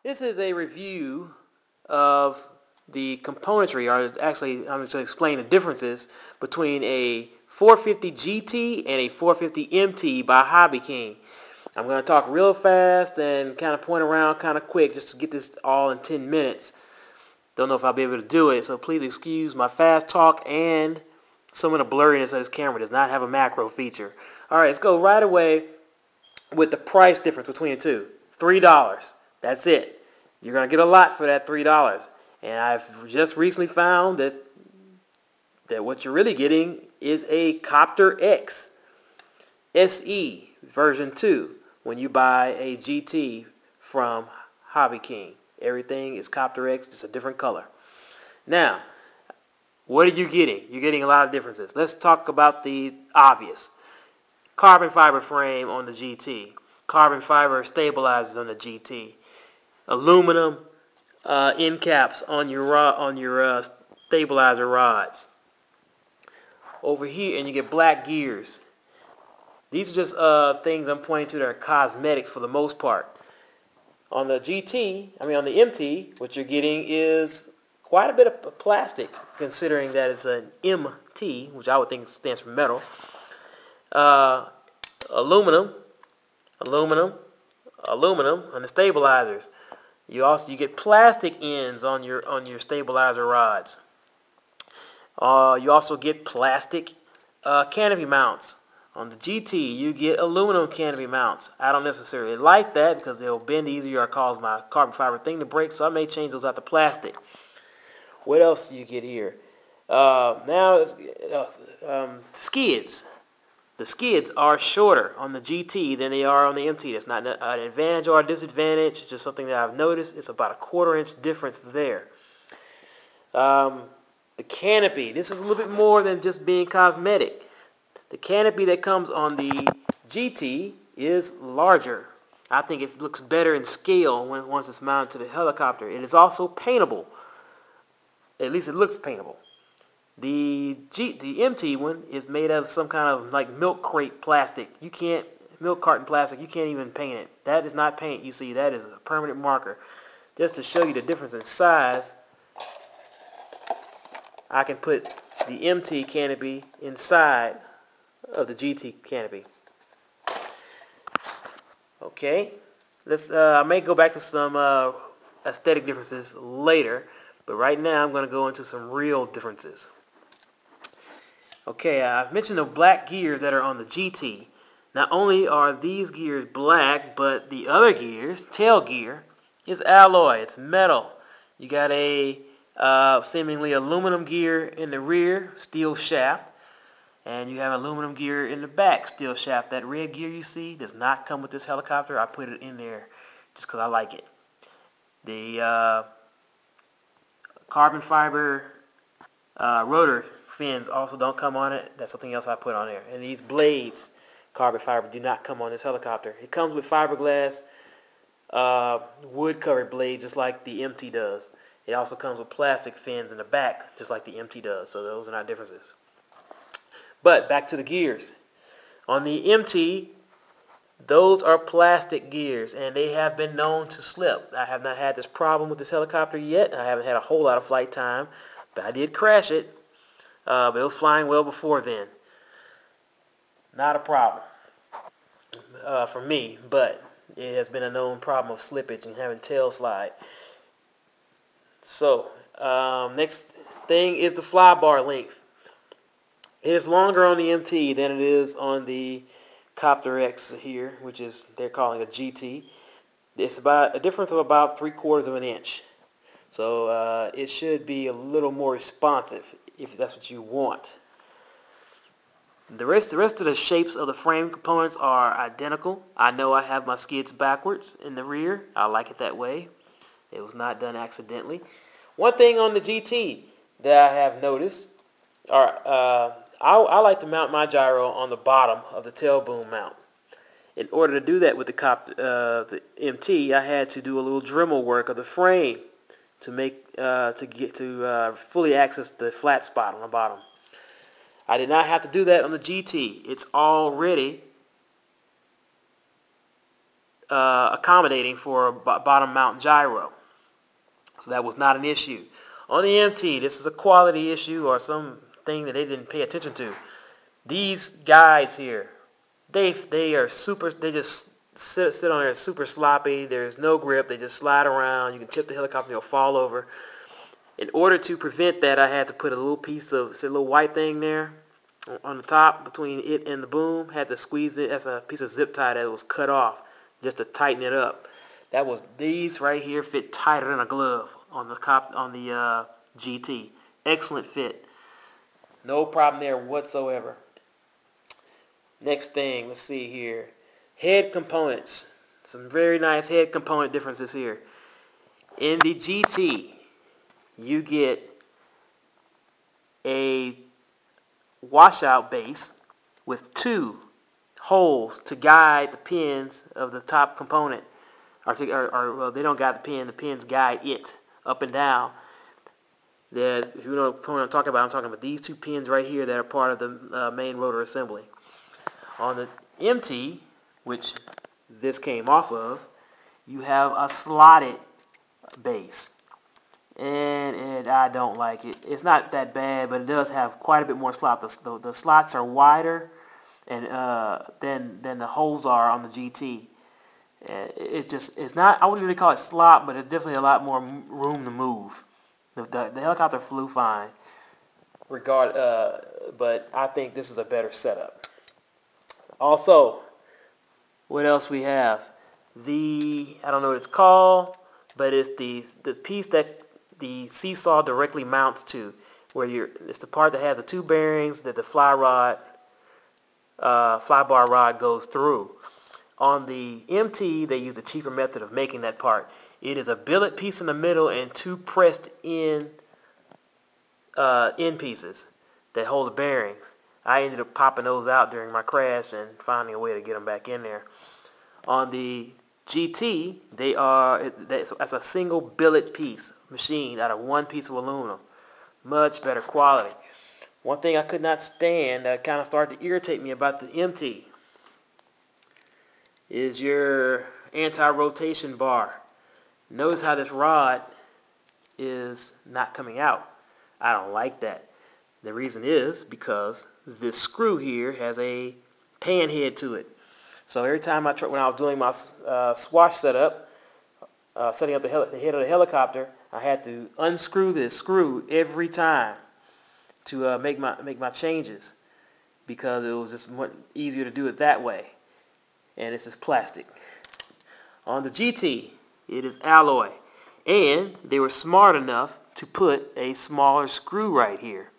This is a review of the componentry, or actually I'm going to explain the differences between a 450 GT and a 450 MT by Hobby King. I'm going to talk real fast and kind of point around kind of quick just to get this all in 10 minutes. Don't know if I'll be able to do it, so please excuse my fast talk and some of the blurriness of this camera. It does not have a macro feature. Alright, let's go right away with the price difference between the two. $3. That's it. You're going to get a lot for that $3. And I've just recently found that what you're really getting is a CopterX SE version 2 when you buy a GT from Hobby King. Everything is CopterX, just a different color. Now, what are you getting? You're getting a lot of differences. Let's talk about the obvious. Carbon fiber frame on the GT. Carbon fiber stabilizers on the GT. Aluminum end caps on your stabilizer rods. Over here, and you get black gears. These are just things I'm pointing to that are cosmetic for the most part. On the on the MT, what you're getting is quite a bit of plastic, considering that it's an MT, which I would think stands for metal. Aluminum on the stabilizers. You get plastic ends on your stabilizer rods. You also get plastic canopy mounts. On the GT, you get aluminum canopy mounts. I don't necessarily like that because they'll bend easier or cause my carbon fiber thing to break, so I may change those out to plastic. What else do you get here? Now, skids. The skids are shorter on the GT than they are on the MT. That's not an advantage or a disadvantage. It's just something that I've noticed. It's about a 1/4 inch difference there. The canopy. This is a little bit more than just being cosmetic. The canopy that comes on the GT is larger. I think it looks better in scale once it's mounted to the helicopter. It is also paintable. At least it looks paintable. The MT one is made out of some kind of like milk crate plastic. Milk carton plastic, you can't even paint it. That is not paint, you see, that is a permanent marker. Just to show you the difference in size, I can put the MT canopy inside of the GT canopy. Okay, I may go back to some aesthetic differences later, but right now I'm going to go into some real differences. Okay, I've mentioned the black gears that are on the GT. Not only are these gears black, but the other gears, tail gear, is alloy. It's metal. You got a seemingly aluminum gear in the rear, steel shaft, and you have aluminum gear in the back, steel shaft. That red gear you see does not come with this helicopter. I put it in there just because I like it. The carbon fiber rotor fins also don't come on it. That's something else I put on there. And these blades, carbon fiber, do not come on this helicopter. It comes with fiberglass wood covered blades just like the MT does. It also comes with plastic fins in the back just like the MT does. So those are not differences. But back to the gears. On the MT, those are plastic gears and they have been known to slip. I have not had this problem with this helicopter yet. I haven't had a whole lot of flight time, but I did crash it. But it was flying well before then. Not a problem for me, but it has been a known problem of slippage and having tail slide. So, next thing is the flybar length. It is longer on the MT than it is on the CopterX here, which is they're calling a GT. It's about a difference of about 3/4 of an inch. So it should be a little more responsive if that's what you want. The rest of the shapes of the frame components are identical. I know I have my skids backwards in the rear. I like it that way. It was not done accidentally. One thing on the GT that I have noticed, I like to mount my gyro on the bottom of the tail boom mount. In order to do that with the MT, I had to do a little Dremel work of the frame to fully access the flat spot on the bottom. I did not have to do that on the GT. It's already accommodating for a bottom mount gyro. So that was not an issue. On the MT, this is a quality issue or something that they didn't pay attention to. These guides here, they just sit on there super sloppy. There's no grip. They just slide around. You can tip the helicopter, it'll fall over. In order to prevent that, I had to put a little piece of, see a little white thing there on the top between it and the boom. Had to squeeze it. That's a piece of zip tie that was cut off just to tighten it up. These right here fit tighter than a glove on the GT. Excellent fit. No problem there whatsoever. Next thing, let's see here. Head components. Some very nice head component differences here. In the GT, you get a washout base with 2 holes to guide the pins of the top component. Well, they don't guide the pins guide it up and down. If you know what I'm talking about these 2 pins right here that are part of the main rotor assembly. On the MT, which this came off of, you have a slotted base. And I don't like it. It's not that bad, but it does have quite a bit more slot. The slots are wider and than the holes are on the GT. It's not, I wouldn't really call it slop, but it's definitely a lot more room to move. The helicopter flew fine, but I think this is a better setup. Also, what else we have? I don't know what it's called, but it's the piece that the seesaw directly mounts to, it's the part that has the 2 bearings that the flybar rod goes through. On the MT, they use a cheaper method of making that part. It is a billet piece in the middle and 2 pressed in end pieces that hold the bearings. I ended up popping those out during my crash and finding a way to get them back in there. On the GT, that's a single billet piece machined out of 1 piece of aluminum. Much better quality. One thing I could not stand that kind of started to irritate me about the MT is your anti-rotation bar. Notice how this rod is not coming out. I don't like that. The reason is because this screw here has a pan head to it. So every time when I was doing my swash setup, setting up the head of the helicopter, I had to unscrew this screw every time to make my changes, because it was just much easier to do it that way. And this is plastic. On the GT, it is alloy, and they were smart enough to put a smaller screw right here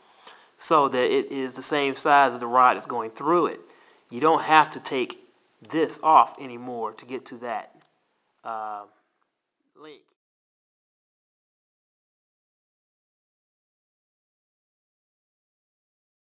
so that it is the same size as the rod that's going through it. You don't have to take this off anymore to get to that link.